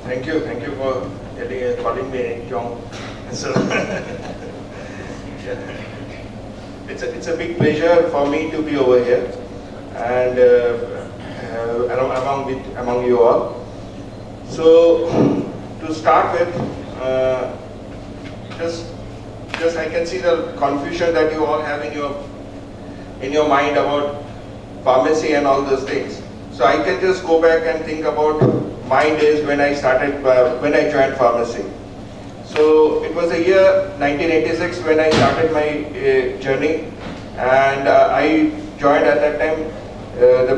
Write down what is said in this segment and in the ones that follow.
Thank you for calling me John. So, yeah, it's a big pleasure for me to be over here and among you all. So, to start with, just I can see the confusion that you all have in your mind about pharmacy and all those things. So I can just go back and think about my days when I joined pharmacy. So it was the year 1986 when I started my journey, and I joined at that time the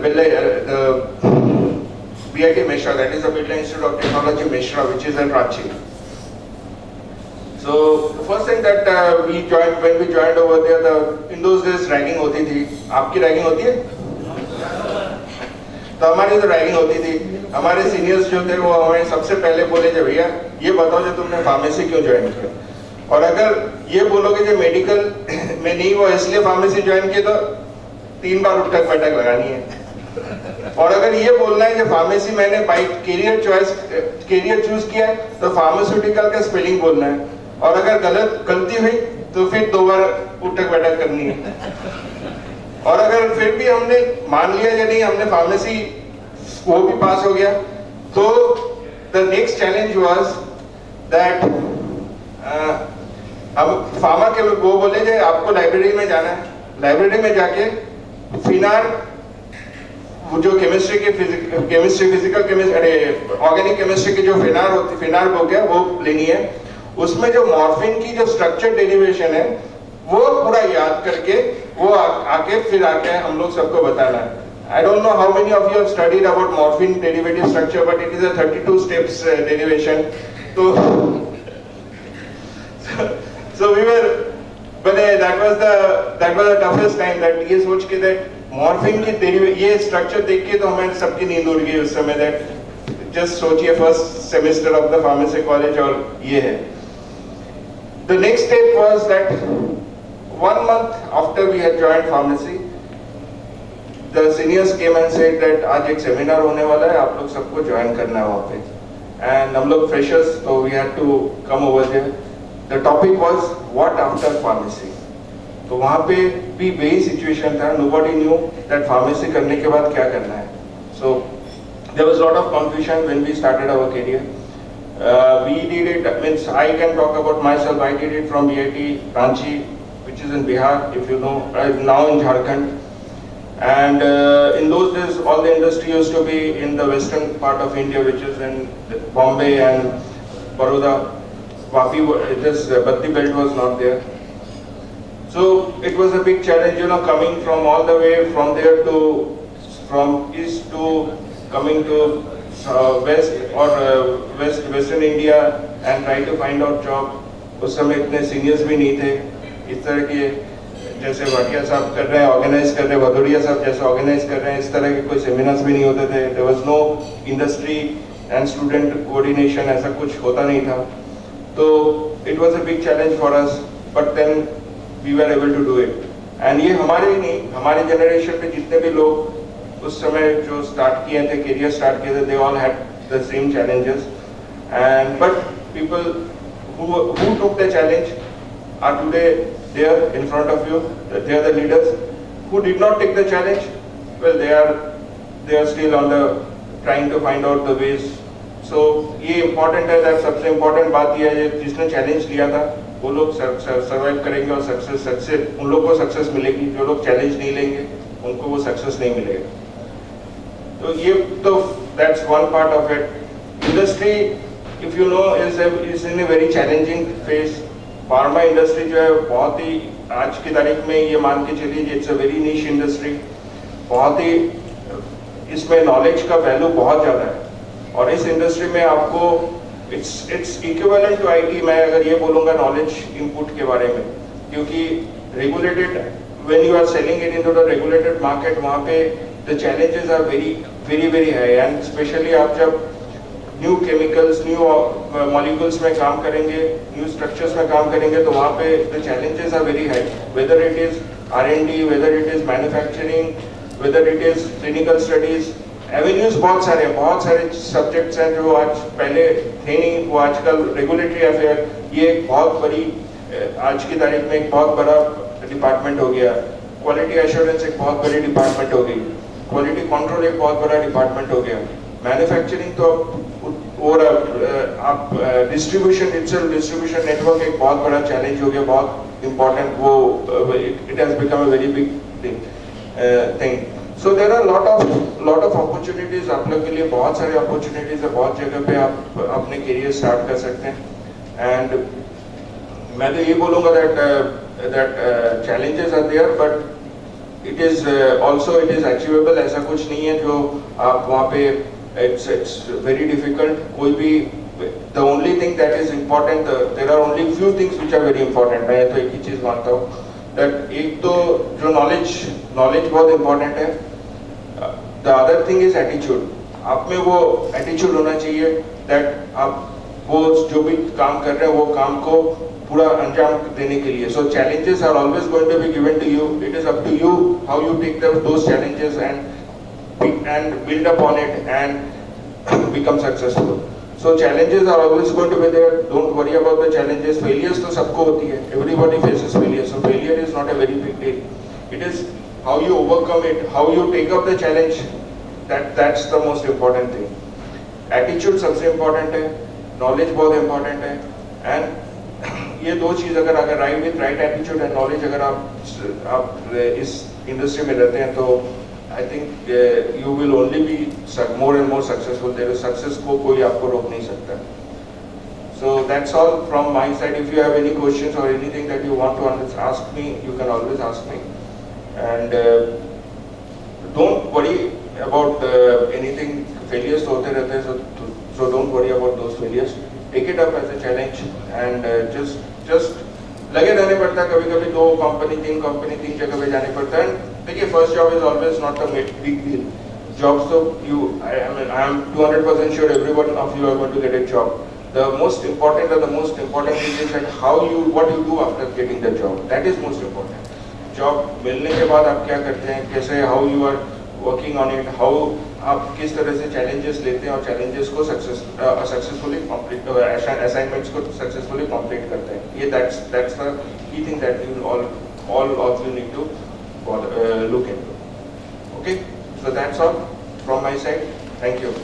BIT Mishra, that is the Birla Institute of Technology Mishra, which is in Ranchi. So the first thing that when we joined over there, in those days ragging होती थी. आपकी ragging होती है? तो हमारी तो ragging होती थी. हमारे सीनियर्स जो थे वो हमें सबसे पहले बोले कि भैया ये बताओ जो तुमने फार्मेसी क्यों ज्वाइन किया, और अगर ये बोलोगे जो मेडिकल में नहीं वो इसलिए फार्मेसी ज्वाइन किया तो 3 बार उठक बैठक लगानी है. और अगर ये बोलना है कि फार्मेसी मैंने बाई कैरियर चूज किया है तो फार्मास्यूटिकल का स्पेलिंग बोलना है, और अगर गलती हुई तो फिर 2 बार उठक बैठक करनी है. और अगर फिर भी हमने मान लिया या नहीं हमने फार्मेसी वो भी पास हो गया, तो the next challenge was that हम फार्मा के वो बोले जे आपको लाइब्रेरी में जाना है, लाइब्रेरी में जाके फिनार जो chemistry physical chemistry organic chemistry की जो फिनार बुक है वो लेनी है. उसमें जो मॉर्फिन की जो स्ट्रक्चर डेरिवेशन है वो पूरा याद करके वो आके हम लोग सबको बताना है. I don't know how many of you have studied about morphine derivative structure, but it is a 32 steps derivation. So we were, but that was the toughest time. that ये सोच के that morphine की ये structure देख के तो हमारे सबकी नींद उड़ गई उस समय. that just सोचिए first semester of the pharmacy college और ये है. The next step was that 1 month after we had joined pharmacy, the seniors came and said that आज एक सेमिनार होने वाला है, आप लोग सबको ज्वाइन करना है वहाँ पे. And हम लोग freshers, so we had to come over there. The topic was what after pharmacy. तो वहाँ पे भी वही situation था. Nobody knew that pharmacy करने के बाद क्या करना है. So there was a lot of confusion when we started our career. We did it, means I can talk about myself. I did it from BIT Ranchi, which is in Bihar, if you know, now in Jharkhand. And in those days, all the industry used to be in the western part of India, which is in Bombay and Baroda. This Batti belt was not there. So it was a big challenge, coming from all the way from there from east to coming to west or western India and try to find out job. उस समय इतने seniors भी नहीं थे. इस तरह के जैसे भाटिया साहब कर रहे हैं ऑर्गेनाइज कर रहे हैं, भदौड़िया साहब जैसे ऑर्गेनाइज कर रहे हैं, इस तरह के कोई सेमिनार्स भी नहीं होते थे. There was no industry and student coordination, ऐसा कुछ होता नहीं था. तो it was a big challenge for us, but then we were able to do it. And ये हमारे ही नहीं, हमारे जनरेशन पे जितने भी लोग उस समय जो स्टार्ट किए थे, करियर स्टार्ट किए थे, they all had the same challenges. And but people who took the challenge are today there in front of you. They are the leaders. Who did not take the challenge, well, they are still on the trying to find out the ways. So ये important है. that सबसे important बात ये है जिसने challenge लिया था वो लोग survive करेंगे और success उन लोग को success मिलेगी. जो लोग challenge नहीं लेंगे उनको वो success नहीं मिलेगा. तो ये तो that's one part of it. Industry, if you know, is in a very challenging phase. Pharma industry जो है बहुत ही आज की तारीख में ये मान के चलिए इट्स अ वेरी निश इंडस्ट्री. बहुत ही इसमें नॉलेज का वैल्यू बहुत ज़्यादा है, और इस इंडस्ट्री में आपको इट्स इक्विवेलेंट टू आईटी. मैं अगर ये बोलूँगा नॉलेज इनपुट के बारे में, क्योंकि regulated when you are selling it into the regulated market, वहाँ पे the challenges are very very very high. And specially आप जब न्यू केमिकल्स, न्यू मॉलिक्यूल्स में काम करेंगे, न्यू स्ट्रक्चर्स में काम करेंगे, तो वहाँ पे the challenges are very high. Whether it is R&D, whether it is manufacturing, whether it is clinical studies, avenues बहुत सारे सब्जेक्ट्स हैं जो आज पहले थे नहीं, वो आजकल रेगुलेटरी अफेयर ये एक बहुत बड़ी आज की तारीख में एक बहुत बड़ा डिपार्टमेंट हो गया, क्वालिटी एश्योरेंस एक बहुत बड़ी डिपार्टमेंट हो गई, क्वालिटी कंट्रोल एक बहुत बड़ा डिपार्टमेंट हो गया, मैन्युफैक्चरिंग तो और आप डिस्ट्रीब्यूशन नेटवर्क एक बहुत बड़ा चैलेंज हो गया, बहुत इंपॉर्टेंट, वो it has become a very big thing. So there are lot of opportunities आप लोग के लिए, बहुत सारे अपॉर्चुनिटीज है, बहुत जगह पे आप अपने करियर स्टार्ट कर सकते हैं. एंड मैं तो ये बोलूँगा that challenges are there, but it is also it is achievable. ऐसा कुछ नहीं है जो आप वहाँ पे it's very difficult. कोई भी the only thing that is important, there are only few things which are very important. मैं तो एक ही चीज़ मानता हूँ that एक तो जो knowledge बहुत important है. The other thing is attitude. आप में वो attitude होना चाहिए that आप वो जो भी काम कर रहे हैं वो काम को पूरा अंजाम देने के लिए. So challenges are always going to be given to you. It is up to you how you take those challenges and build upon it and become successful. So challenges are always going to be there. Don't worry about the challenges. Failures तो सबको होती है. Everybody faces failure. So failure is not a very big deal. It is how you overcome it, how you take up the challenge. That's the most important thing. Attitude सबसे important है. Knowledge बहुत important है. And ये दो चीज़ अगर right with right attitude and knowledge अगर आप इस इंडस्ट्री में रहते हैं तो I think you will only be more and more successful. There is success को कोई आपको रोक नहीं सकता. So that's all from my side. If you have any questions or anything that you want to ask me, you can always ask me. And don't worry about anything. Failures तो होते रहते हैं, so don't worry about those failures. Take it up as a challenge and just लगे रहने पड़ता है. कभी-कभी 2 company 3 company 3 जगह पे जाने पड़ता है. देखिए first job is always not a big deal. Jobs तो I am 200% sure everyone of you are going to get a job. The most important thing is that what you do after getting the job. That is most important. Job मिलने के बाद आप क्या करते हैं, कैसे how you are working on it, how आप किस तरह से challenges लेते हैं और challenges को successfully complete assignments को successfully complete करते हैं. ये that's the key thing that you all of you need to look into. Okay, so that's all from my side. Thank you.